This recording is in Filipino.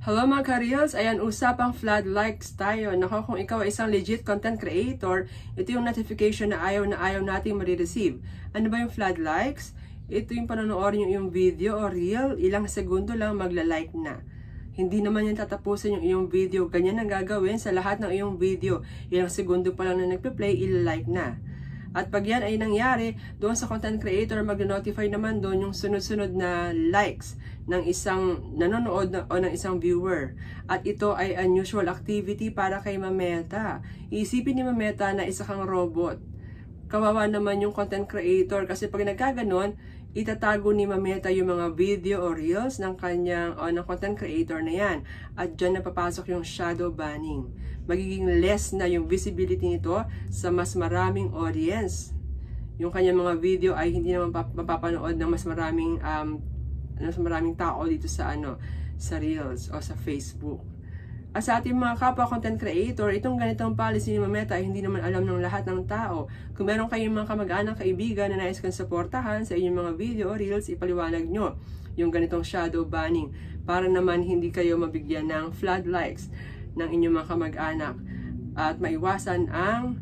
Hello mga ka-reels! Ayan, usapang flood likes tayo. Nako, kung ikaw ay isang legit content creator, ito yung notification na ayaw nating marireceive. Ano ba yung flood likes? Ito yung panonoodin yung video o reel, ilang segundo lang magla-like na. Hindi naman yan tatapusin yung iyong video. Ganyan ang gagawin sa lahat ng iyong video. Ilang segundo pa lang na nagpe-play, ila-like na. At pag yan ay nangyari, doon sa content creator, mag-notify naman doon yung sunod-sunod na likes ng isang nanonood o ng isang viewer. At ito ay unusual activity para kay Mameta. Iisipin ni Mameta na isa kang robot. Kawawa naman yung content creator kasi pag nagkaganon, itatago ni Mameta yung mga video o reels ng kanyang ng content creator na yan. At dyan napapasok yung shadow banning. Magiging less na yung visibility nito sa mas maraming audience. Yung kanyang mga video ay hindi naman mapapanood ng mas maraming tao dito sa sa reels o sa Facebook. At sa ating mga kapwa content creator, itong ganitong policy ni Mameta ay hindi naman alam ng lahat ng tao. Kung meron kayong mga kamag-anak, kaibigan na nais kang suportahan sa inyong mga video o reels, ipaliwanag nyo yung ganitong shadow banning para naman hindi kayo mabigyan ng flood likes ng inyong mga kamag-anak at maiwasan ang